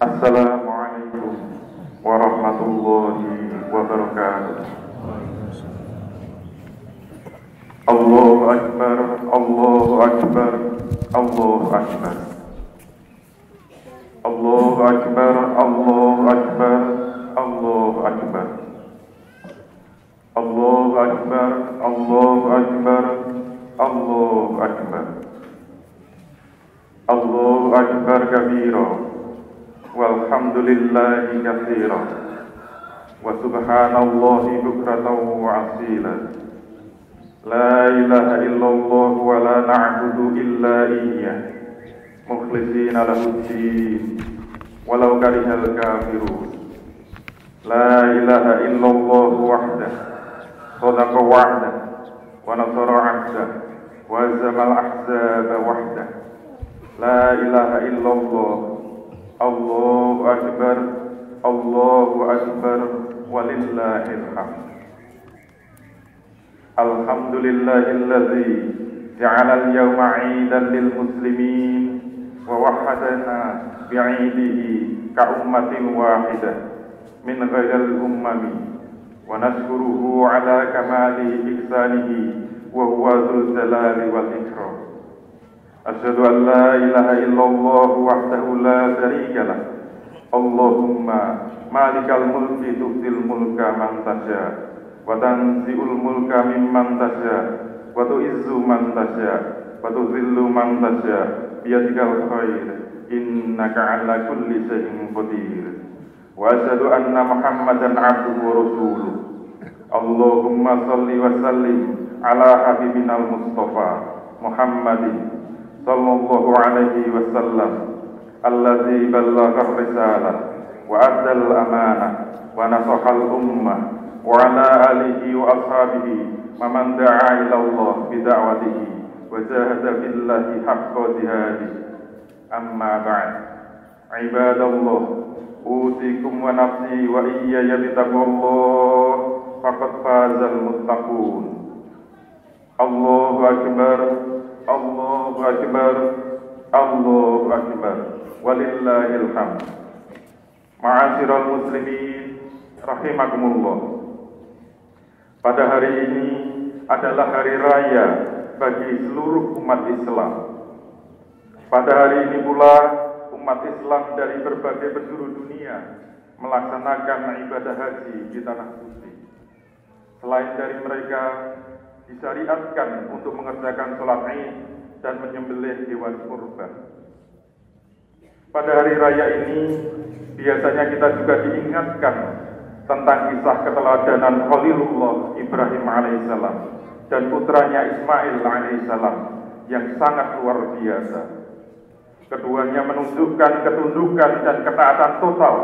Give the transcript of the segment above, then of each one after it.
Assalamualaikum warahmatullahi wabarakatuh. Allahu Akbar, Allahu Akbar, Allahu Akbar. Allahu Akbar, Allahu Akbar, Allahu Akbar. Allahu Akbar, Allahu Akbar, Allahu Akbar. Allahu Akbar kabira, walhamdulillahi katsira, wa subhanallahi bukratan wa asila. La ilaha illallah wa la na'budu illa iyyah, mukhlishina lahuddin, walau karihal kafirun. La ilaha illallah wahdah, sadaqa wa'dah, wa nasara 'abdah, wa hazamal ahzaba wahdah. La ilaha illallah, Allahu Akbar, Allahu Akbar, walillahil hamd. Alhamdulillahilladzi ja'ala al-yawma 'iidan lil muslimin wa wahhadana bi'idihi ka ummatin wahidah min ghairil ummami, wa nashkuruhu 'ala kamali ihsanihi wa huwa dzul jalali wal ikram. Asyhadu an la ilaha illallah wahdahu la syarika lah. Allahumma malikal mulki tu'til mulka man tasya' wa tanzi'ul mulka mimman tasya' wa tu'izzu man tasya' wa tudhillu man tasya' biyadikal khair innaka 'ala kulli syai'in qadir. Wa asyhadu anna Muhammadan 'abduhu wa rasuluh. Allahumma shalli wa sallim ala habibinal Mustafa Muhammadin sallallahu alaihi wasallam alladzi ballagha ar-risalah wa adda al-amanah wa nasaha al-ummah wa ala alihi wa ashabihi man da'a ila Allah bi da'watihi wa jahada billahi haqqa jihadihi. Amma ba'd. Ibadallah, usikum wa nafsi wa iyaya bitaqwallah, faqad fazal muttaqun. Allahu akbar, Allahu akbar, Allahu akbar, walillahil hamd. Ma'asyiral muslimin rahimakumullah. Pada hari ini adalah hari raya bagi seluruh umat Islam. Pada hari ini pula umat Islam dari berbagai penjuru dunia melaksanakan ibadah haji di tanah suci. Selain dari mereka disyariatkan untuk mengerjakan sholat Id dan menyembelih hewan kurban. Pada hari raya ini biasanya kita juga diingatkan tentang kisah keteladanan Khalilullah Ibrahim alaihissalam dan putranya Ismail alaihissalam yang sangat luar biasa. Keduanya menunjukkan ketundukan dan ketaatan total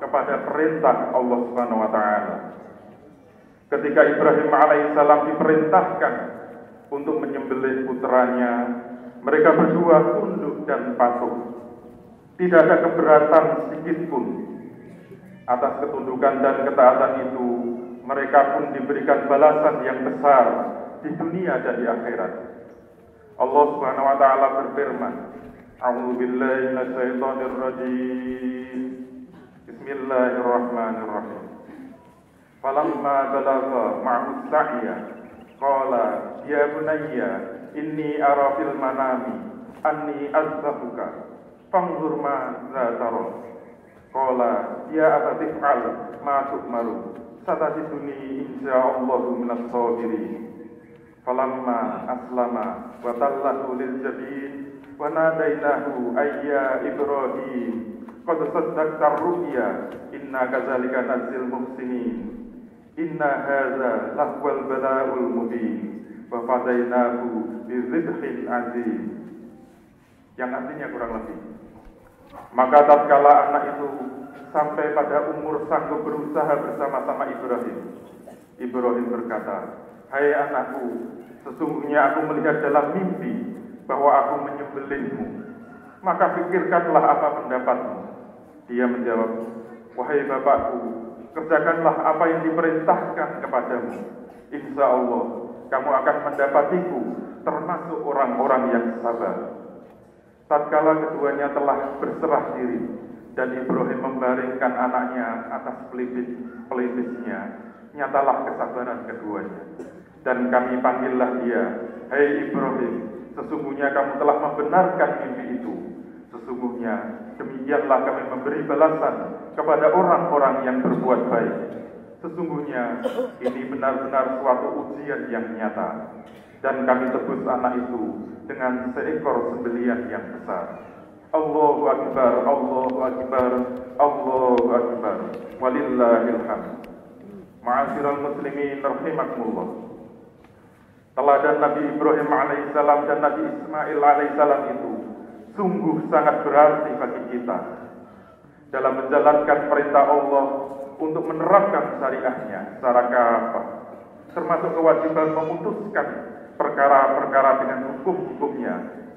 kepada perintah Allah Subhanahu wa taala. Ketika Ibrahim alaihissalam diperintahkan untuk menyembelih putranya, mereka berdua tunduk dan patuh. Tidak ada keberatan sedikit pun. Atas ketundukan dan ketaatan itu, mereka pun diberikan balasan yang besar di dunia dan di akhirat. Allah Subhanahu wa taala berfirman, A'udzu billahi minasyaitonir rajim. Bismillahirrahmanirrahim. Falamma balagha ma'ahu sa'ya qala ya bunayya inni ara fil manami anni azbahuka fanzur madza tara. Qala ya abati fa'al ma tu'maru satajiduni insyaallahu minas sabirin. Falamma aslama wa tallahu lil jabin wa nadainahu ayya Ibrahim qad saddaqta ru'ya inna kadzalika nadzil muhsinin inna hadza lahwal bala'ul mubin wa fadainahu bi dzibhin azim. Yang artinya kurang lebih, maka tatkala anak itu sampai pada umur sanggup berusaha bersama-sama Ibrahim, Ibrahim berkata, "Hai anakku, sesungguhnya aku melihat dalam mimpi bahwa aku menyembelihmu. Maka pikirkanlah apa pendapatmu." Dia menjawab, "Wahai bapakku, kerjakanlah apa yang diperintahkan kepadamu. Insya Allah kamu akan mendapatiku termasuk orang-orang yang sabar." Tatkala keduanya telah berserah diri, dan Ibrahim membaringkan anaknya atas pelipisnya, nyatalah kesabaran keduanya. Dan kami panggillah dia, "Hei Ibrahim, sesungguhnya kamu telah membenarkan mimpi itu. Sesungguhnya demikianlah kami memberi balasan kepada orang-orang yang berbuat baik. Sesungguhnya ini benar-benar suatu ujian yang nyata. Dan kami tebus anak itu dengan seekor sembelihan yang besar." Allahu Akbar, Allahu Akbar, Allahu Akbar, walillahil hamd. Ma'asyiral muslimin rahimakumullah. Teladan Nabi Ibrahim alaihissalam dan Nabi Ismail alaihissalam itu sungguh sangat berarti bagi kita dalam menjalankan perintah Allah untuk menerapkan syariahnya secara kafah, termasuk kewajiban memutuskan perkara-perkara dengan hukum-hukumnya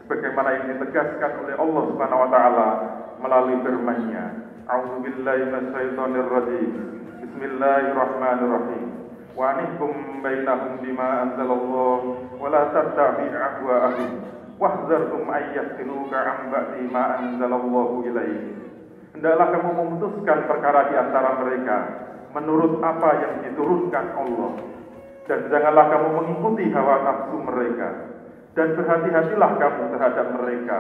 sebagaimana yang ditegaskan oleh Allah Subhanahu wa taala melalui firman-Nya. A'udzubillahi minasyaitonir rajim. Bismillahirrahmanirrahim. Wa anihkum bainahum bima anzalallah wa la tattabi' ahwa'ahum wahdzarhum ay yaftinuka 'an ba'di ma anzalallahu ilaik. Hendaklah kamu memutuskan perkara di antara mereka menurut apa yang diturunkan Allah, dan janganlah kamu mengikuti hawa nafsu mereka, dan berhati-hatilah kamu terhadap mereka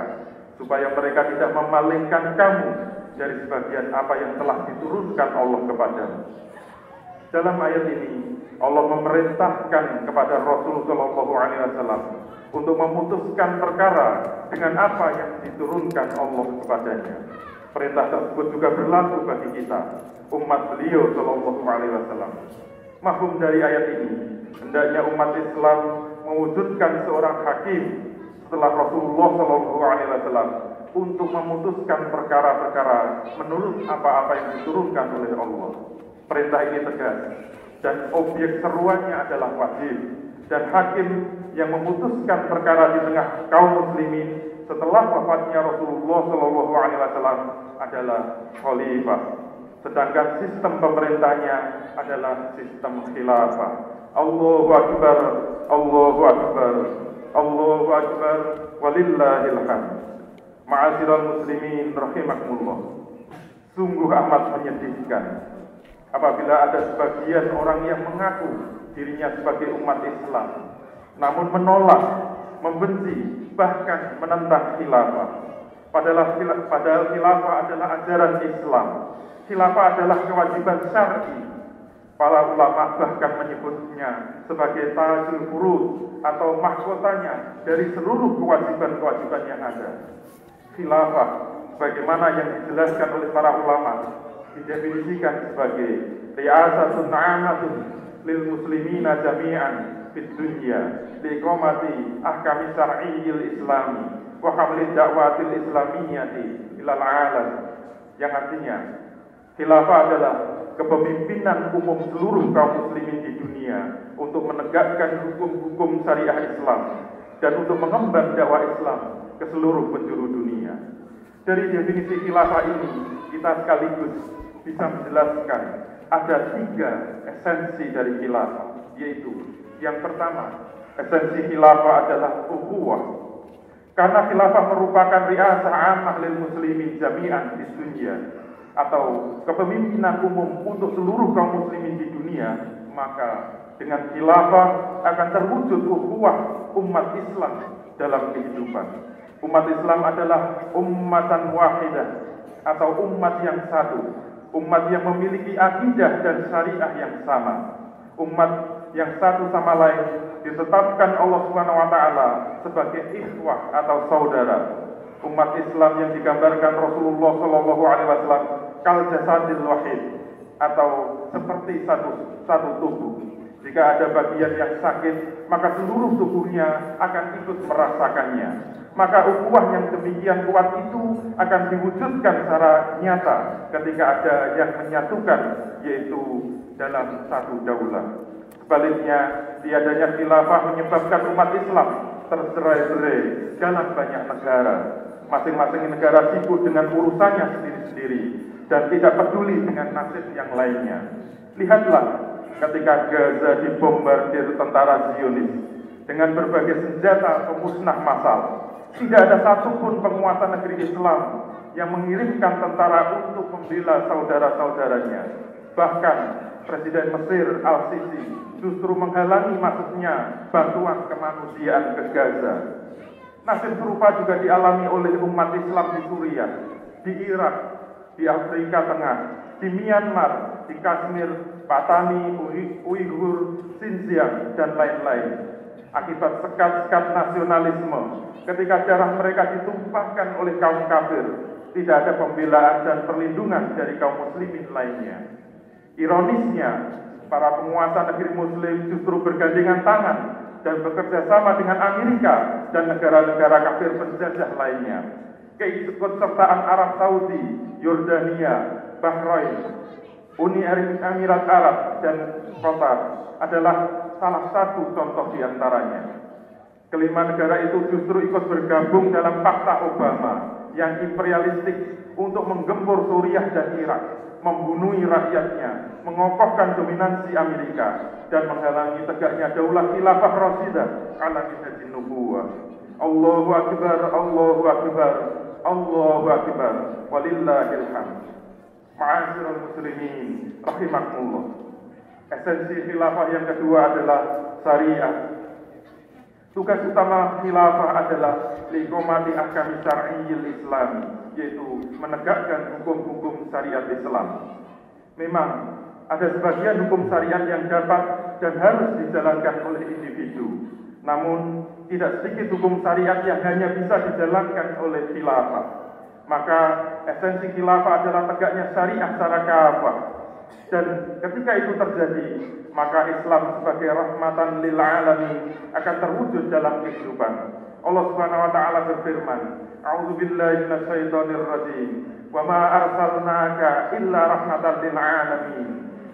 supaya mereka tidak memalingkan kamu dari sebagian apa yang telah diturunkan Allah kepadamu. Dalam ayat ini Allah memerintahkan kepada Rasul Shallallahu Alaihi Wasallam untuk memutuskan perkara dengan apa yang diturunkan Allah kepadanya. Perintah tersebut juga berlaku bagi kita, umat beliau Shallallahu Alaihi Wasallam. Mafhum dari ayat ini, hendaknya umat Islam mewujudkan seorang hakim setelah Rasulullah Shallallahu Alaihi Wasallam untuk memutuskan perkara-perkara menurut apa-apa yang diturunkan oleh Allah. Perintah ini tegas dan objek seruannya adalah wajib, dan hakim yang memutuskan perkara di tengah kaum muslimin setelah wafatnya Rasulullah Shallallahu Alaihi Wasallam adalah khalifah, sedangkan sistem pemerintahnya adalah sistem khilafah. Allahu Akbar, Allahu Akbar, Allahu Akbar, walillahil hamd. Ma'asyiral muslimin rahimakumullah. Sungguh amat menyedihkan apabila ada sebagian orang yang mengaku dirinya sebagai umat Islam, namun menolak, membenci, bahkan menentang khilafah. Padahal khilafah adalah ajaran Islam. Khilafah adalah kewajiban syar'i. Para ulama bahkan menyebutnya sebagai tajul furud atau mahkotanya dari seluruh kewajiban-kewajiban yang ada. Khilafah, bagaimana yang dijelaskan oleh para ulama, didefinisikan sebagai ri'asatun 'amatun lil muslimina jami'an fid dunya liqamati ahkami syar'iyyil islami wa hamli da'watil islamiyyati ilal 'alam, yang artinya khilafah adalah kepemimpinan umum seluruh kaum muslimin di dunia untuk menegakkan hukum-hukum syariah Islam dan untuk mengemban dakwah Islam ke seluruh penjuru dunia. Dari definisi khilafah ini kita sekaligus bisa menjelaskan ada 3 esensi dari khilafah, yaitu yang pertama, esensi khilafah adalah ukhuwah. Karena khilafah merupakan ri'asah 'ammah lil muslimin jami'an di dunia, atau kepemimpinan umum untuk seluruh kaum muslimin di dunia, maka dengan khilafah akan terwujud ukhuwah umat Islam dalam kehidupan. Umat Islam adalah ummatan wahidah atau umat yang satu, umat yang memiliki akidah dan syariah yang sama, umat yang satu sama lain ditetapkan Allah Subhanahu wa taala sebagai ikhwah atau saudara. Umat Islam yang digambarkan Rasulullah Shallallahu Alaihi Wasallam kal jasadil wahid atau seperti satu tubuh. Jika ada bagian yang sakit, maka seluruh tubuhnya akan ikut merasakannya. Maka ukhuwah yang demikian kuat itu akan diwujudkan secara nyata ketika ada yang menyatukan, yaitu dalam satu daulah. Sebaliknya, tiadanya khilafah menyebabkan umat Islam tercerai-berai dalam banyak negara. Masing-masing negara sibuk dengan urusannya sendiri-sendiri dan tidak peduli dengan nasib yang lainnya. Lihatlah ketika Gaza dibombardir tentara Zionis dengan berbagai senjata pemusnah massal, tidak ada satupun penguasa negeri Islam yang mengirimkan tentara untuk membela saudara-saudaranya. Bahkan Presiden Mesir Al-Sisi justru menghalangi masuknya bantuan kemanusiaan ke Gaza. Nasib serupa juga dialami oleh umat Islam di Suriah, di Irak, di Afrika Tengah, di Myanmar, di Kashmir, Patani, Uighur, Xinjiang, dan lain-lain. Akibat sekat-sekat nasionalisme, ketika darah mereka ditumpahkan oleh kaum kafir, tidak ada pembelaan dan perlindungan dari kaum muslimin lainnya. Ironisnya, para penguasa negeri muslim justru bergandengan tangan dan bekerja sama dengan Amerika dan negara-negara kafir penjajah lainnya. Keikutsertaan Arab Saudi, Yordania, Bahrain, Uni Emirat Arab, dan Qatar adalah salah satu contoh di antaranya. Kelima negara itu justru ikut bergabung dalam Fakta Obama yang imperialistik untuk menggempur Suriah dan Irak, membunuh rakyatnya, mengokohkan dominasi Amerika, dan menghalangi tegaknya daulah khilafah Rashidah ala minhajin nubuwah. Allahu Akbar, Allahu Akbar, Allahu Akbar, walillahil hamd. Ma'asyiral muslimin rahimakumullah. Esensi khilafah yang kedua adalah syariah. Tugas utama khilafah adalah liqomati ahkami syar'iyyil Islam, yaitu menegakkan hukum-hukum syariat Islam. Memang ada sebagian hukum syariat yang dapat dan harus dijalankan oleh individu. Namun tidak sedikit hukum syariat yang hanya bisa dijalankan oleh khilafah. Maka esensi khilafah adalah tegaknya syariah secara kafah. Dan ketika itu terjadi, maka Islam sebagai rahmatan lil alamin akan terwujud dalam kehidupan. Allah Subhanahu wa taala berfirman, "A'udzubillahi minasyaitonir rajim. Wa ma arsalnaka illa rahmatan lil alamin."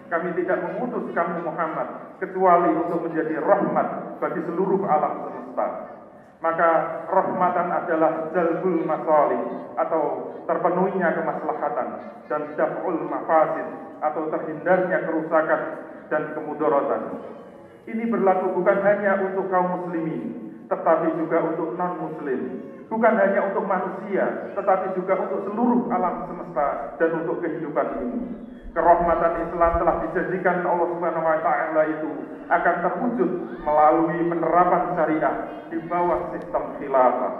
Kami tidak mengutus kamu Muhammad kecuali untuk menjadi rahmat bagi seluruh alam semesta. Maka rahmatan adalah jalbul masalih atau terpenuhinya kemaslahatan, dan daf'ul mafasid atau terhindarnya kerusakan dan kemudaratan. Ini berlaku bukan hanya untuk kaum muslimin, tetapi juga untuk non-muslim. Bukan hanya untuk manusia, tetapi juga untuk seluruh alam semesta dan untuk kehidupan ini. Kerahmatan Islam telah dijanjikan Allah Subhanahu wa taala itu akan terwujud melalui penerapan syariah di bawah sistem khilafah.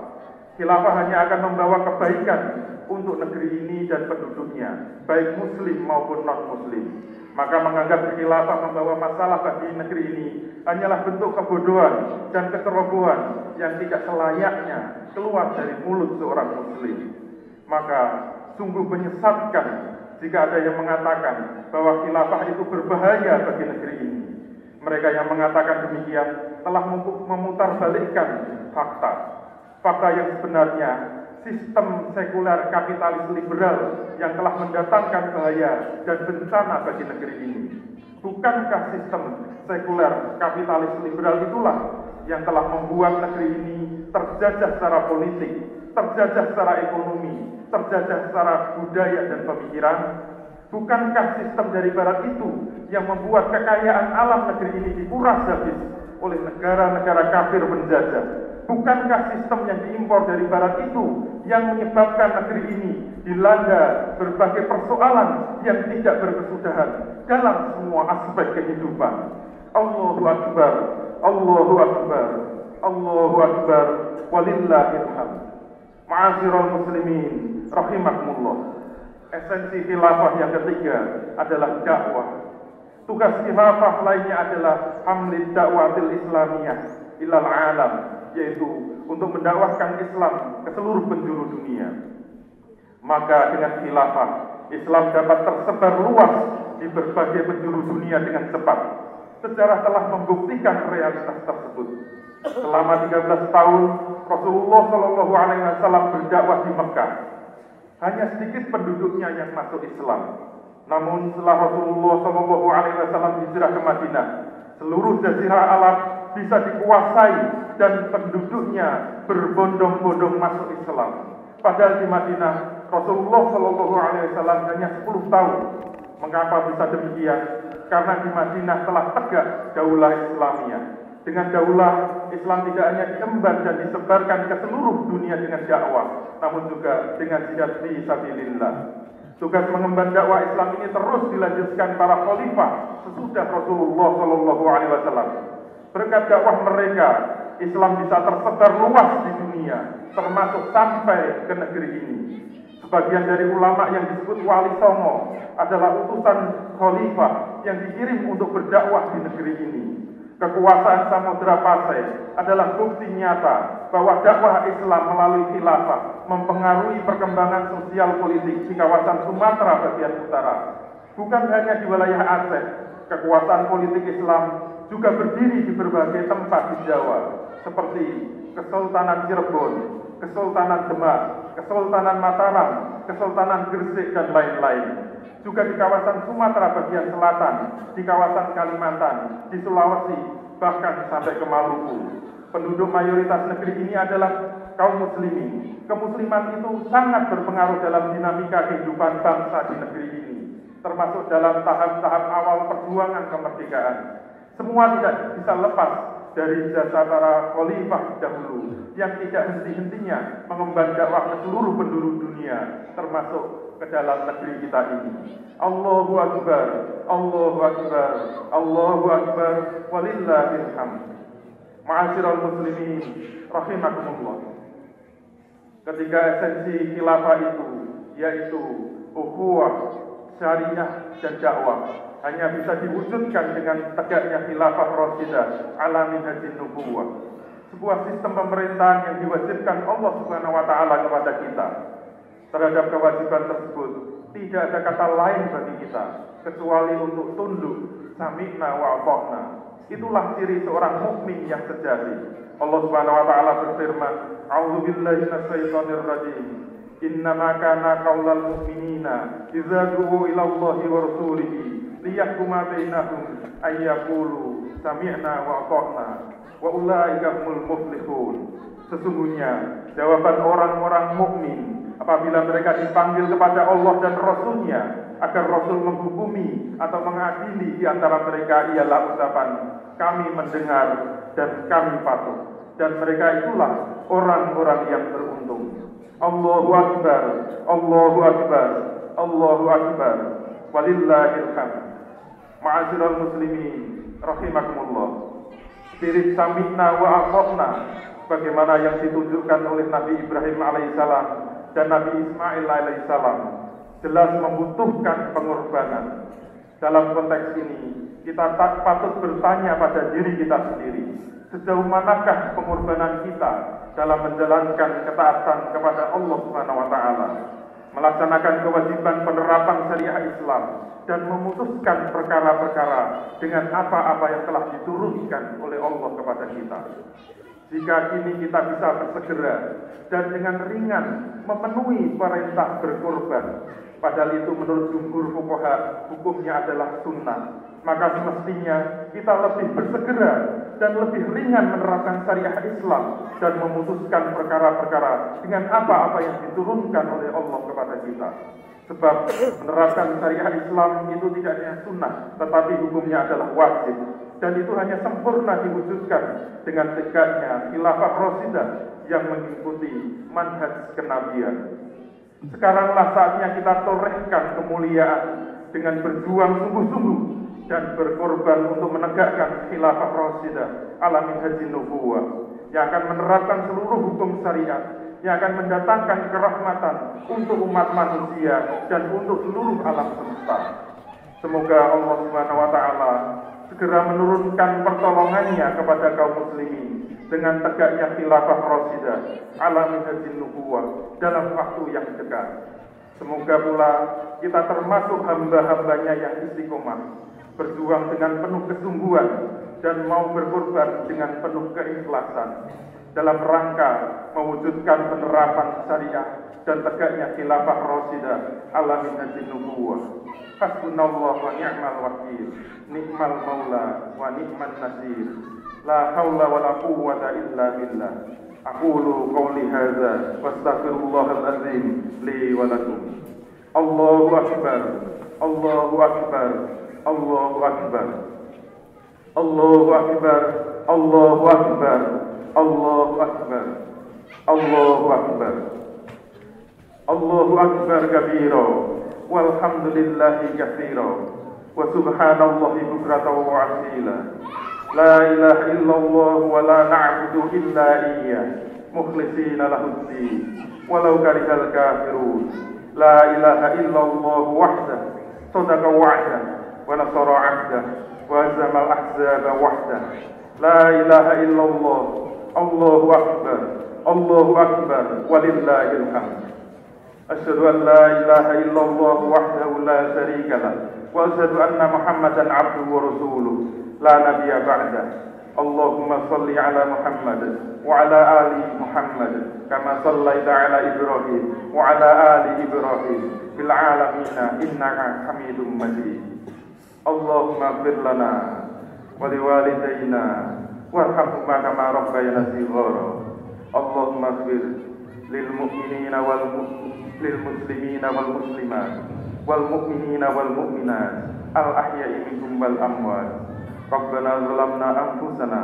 Khilafah hanya akan membawa kebaikan untuk negeri ini dan penduduknya, baik muslim maupun non-muslim. Maka menganggap khilafah membawa masalah bagi negeri ini hanyalah bentuk kebodohan dan kecerobohan yang tidak selayaknya keluar dari mulut seorang muslim. Maka sungguh menyesatkan jika ada yang mengatakan bahwa khilafah itu berbahaya bagi negeri ini. Mereka yang mengatakan demikian telah memutarbalikkan fakta. Fakta yang sebenarnya sistem sekuler kapitalis liberal yang telah mendatangkan bahaya dan bencana bagi negeri ini. Bukankah sistem sekuler kapitalis liberal itulah yang telah membuat negeri ini terjajah secara politik, terjajah secara ekonomi, terjajah secara budaya dan pemikiran? Bukankah sistem dari barat itu yang membuat kekayaan alam negeri ini dikuras habis oleh negara-negara kafir penjajah? Bukankah sistem yang diimpor dari barat itu yang menyebabkan negeri ini dilanda berbagai persoalan yang tidak berkesudahan dalam semua aspek kehidupan? Allahu Akbar, Allahu Akbar, Allahu Akbar, walillahil hamd. Ma'asyiral muslimin rahimakumullah. Esensi khilafah yang ketiga adalah dakwah. Tugas khilafah lainnya adalah hamlid dakwatil islamiyah ilal alam, yaitu untuk mendakwahkan Islam ke seluruh penjuru dunia. Maka dengan khilafah, Islam dapat tersebar luas di berbagai penjuru dunia dengan cepat. Sejarah telah membuktikan realitas tersebut. Selama 13 tahun Rasulullah Shallallahu Alaihi Wasallam berdakwah di Mekah. Hanya sedikit penduduknya yang masuk Islam. Namun setelah Rasulullah Shallallahu Alaihi Wasallam hijrah ke Madinah, seluruh jazirah Arab bisa dikuasai dan penduduknya berbondong-bondong masuk Islam. Padahal di Madinah Rasulullah Shallallahu Alaihi Wasallam hanya 10 tahun. Mengapa bisa demikian? Karena di Madinah telah tegak daulah Islamiyah. Dengan daulah, Islam tidak hanya diemban dan disebarkan ke seluruh dunia dengan dakwah, namun juga dengan jihad fi sabilillah. Tugas mengemban dakwah Islam ini terus dilanjutkan para khalifah sesudah Rasulullah Shallallahu Alaihi Wasallam. Berkat dakwah mereka, Islam bisa tersebar luas di dunia, termasuk sampai ke negeri ini. Sebagian dari ulama yang disebut wali songo adalah utusan khalifah yang dikirim untuk berdakwah di negeri ini. Kekuasaan Samudra Pasai adalah bukti nyata bahwa dakwah Islam melalui khilafah mempengaruhi perkembangan sosial politik di kawasan Sumatera bagian utara. Bukan hanya di wilayah Aceh, kekuasaan politik Islam juga berdiri di berbagai tempat di Jawa, seperti Kesultanan Cirebon, Kesultanan Demak, Kesultanan Mataram, Kesultanan Gresik, dan lain-lain. Juga di kawasan Sumatera bagian selatan, di kawasan Kalimantan, di Sulawesi, bahkan sampai ke Maluku. Penduduk mayoritas negeri ini adalah kaum muslimin. Kemusliman itu sangat berpengaruh dalam dinamika kehidupan bangsa di negeri ini, termasuk dalam tahap-tahap awal perjuangan kemerdekaan. Semua tidak bisa lepas dari jasa para khalifah dahulu yang tidak henti-hentinya mengemban dakwah ke seluruh penduduk dunia, termasuk ke dalam negeri kita ini. Allahu Akbar, Allahu Akbar, Allahu Akbar, walillahil hamd. Ma'asyiral muslimin rahimakumullah. Ketiga esensi khilafah itu, yaitu ukhuwah, syariah, dan dakwah, hanya bisa diwujudkan dengan tegaknya khilafah Rasyidah ala minhajin nubuwah. Sebuah sistem pemerintahan yang diwajibkan Allah Subhanahu wa taala kepada kita. Terhadap kewajiban tersebut tidak ada kata lain bagi kita kecuali untuk tunduk, sami'na wa ata'na. Itulah ciri seorang mukmin yang sejati. Allah Subhanahu wa taala berfirman, "A'udzu billahi minasyaitonir rajim. Innama kana qaulal mu'minina idza du'u ila Allahi wa rasulihi liyahkuma bainahum ay yaqulu sami'na wa ata'na wa ulaika humul muflihun." Sesungguhnya jawaban orang-orang mukmin apabila mereka dipanggil kepada Allah dan Rasul-Nya agar Rasul menghukumi atau mengadili di antara mereka ialah ucapan kami mendengar dan kami patuh, dan mereka itulah orang-orang yang beruntung. Allahu Akbar, Allahu Akbar, Allahu Akbar, walillahil hamd. Ma'asyiral muslimin rahimakumullah. Spirit sami'na wa ata'na bagaimana yang ditunjukkan oleh Nabi Ibrahim alaihissalam dan Nabi Ismail alaihissalam jelas membutuhkan pengorbanan. Dalam konteks ini, kita tak patut bertanya pada diri kita sendiri, sejauh manakah pengorbanan kita dalam menjalankan ketaatan kepada Allah Subhanahu wa taala, melaksanakan kewajiban penerapan syariah Islam dan memutuskan perkara-perkara dengan apa-apa yang telah diturunkan oleh Allah kepada kita. Jika kini kita bisa bersegera dan dengan ringan memenuhi perintah berkorban, padahal itu menurut jumhur fuqaha hukumnya adalah sunnah, maka semestinya kita lebih bersegera dan lebih ringan menerapkan syariah Islam dan memutuskan perkara-perkara dengan apa-apa yang diturunkan oleh Allah kepada kita. Sebab menerapkan syariah Islam itu tidak hanya sunnah, tetapi hukumnya adalah wajib. Dan itu hanya sempurna diwujudkan dengan tegaknya khilafah Rasyidah yang mengikuti manhaj kenabian. Sekaranglah saatnya kita torehkan kemuliaan dengan berjuang sungguh-sungguh dan berkorban untuk menegakkan khilafah Rasyidah ala minhajin nubuwah yang akan menerapkan seluruh hukum syariat, yang akan mendatangkan kerahmatan untuk umat manusia dan untuk seluruh alam semesta. Semoga Allah Subhanahu wa taala segera menurunkan pertolongannya kepada kaum muslimin dengan tegaknya khilafah Rasyidah ala minhajin nubuwah dalam waktu yang dekat. Semoga pula kita termasuk hamba-hambanya yang istiqomah, berjuang dengan penuh kesungguhan dan mau berkorban dengan penuh keikhlasan dalam rangka mewujudkan penerapan syariah dan tegaknya khilafah Rasyidah ala minhajin nubuwah. Hasbunallah wa ni'mal wakil, ni'mal maula wa ni'man nasir, la haula wa la quwwata illa billah. Aqulu qawli hadza wa astaghfirullahal azim li wa lakum. Allahu akbar, Allahu akbar, Allahu akbar, Allahu akbar, Allahu Akbar, Allahu Akbar, Allahu Akbar. Allahu Akbar kabira, walhamdulillahi katsira, wa subhanallahi bukratan wa asila. La ilaha illallah wa la na'budu illa iyyah, mukhlishina lahud-din, walau karihal kafirun. La ilaha illallah wahdah, sadaqa wa'dah, wa nasara 'abdah, wa hazama al-ahzaba wahdah. La ilaha illallah, Allahu Akbar, Allahu Akbar, walillahil hamd. Asyhadu an la ilaha illallah wahdahu la syarika lah, wa asyhadu anna Muhammadan 'abduhu wa rasuluh, la nabiyya ba'dah. Allahumma shalli ala Muhammad wa ala ali Muhammad kama shallaita ala Ibrahim wa ala ali Ibrahim fil alamin innaka Hamidum Majid. Allahumma ighfir lana wa liwalidayna warhamhuma kama rabbayana shighara. Allahumma ighfir lil mu'minina wal muslimina wal muslimat wal mu'minina wal mu'minat al ahya'i minhum wal amwat. Rabbana zalamna anfusana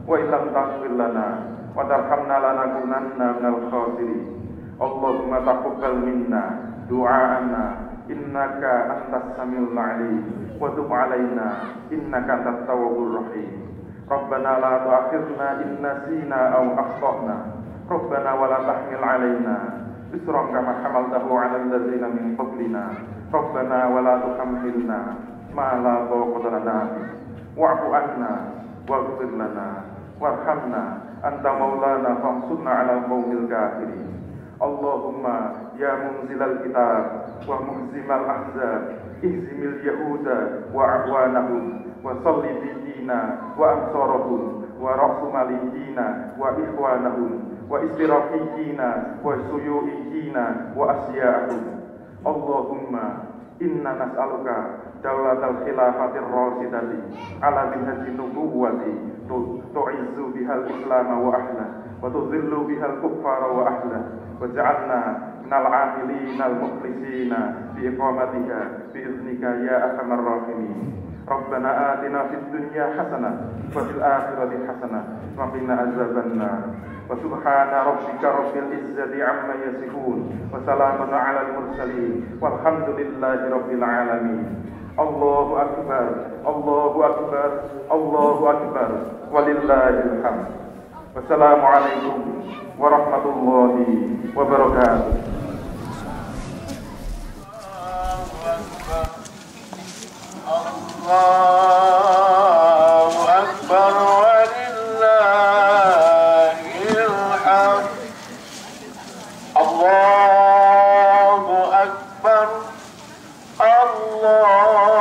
wa illam taghfir lana wa tarhamna lanakunanna minal khasirin. Allahumma taqabbal minna du'aana innaka antas samiul 'alim wa tub 'alaina innaka antat tawwabur rahim. Rabbana la tu'akhidhna in nasina aw akhtana. Rabbana wa la tahmil 'alaina isran kama hamaltahu 'alal ladzina min qablina. Rabbana wa la tuhammilna ma la taqata lana bihi. Wa'fu anna waghfir lana warhamna anta maulana fansurna 'alal qaumil kafirin. Allahumma ya munzilal kitab wa muhzimal ahzab ihzimil yahuda wa a'wanahum wa salli bidina wa ansarahum wa ra'su malikina wa ikhwanahum wa istirafiyina wa suyu'iyina wa asya'ahum. Allahumma inna nas'aluka daulatal khilafatir rasidati ala minhajin nubuwati tu'izzu bihal islam wa ahla wa tudhillu bihal kuffara wa ahla waj'alna minal 'amilina al mukhlisina bi iqamatiha bi iznika ya arhamar rahimin. Rabbana atina fid dunya hasanah wa fil akhirati hasanah wa qina azabannar. Wa subhana rabbika rabbil izzati amma yasifun wa salamun 'alal mursalin walhamdulillahi rabbil alamin. Allahu akbar, Allahu akbar, Allahu akbar, walillahil hamd. Wassalamualaikum warahmatullahi wabarakatuh. Allahu akbar, walillahil hamd. Allahu akbar, Allah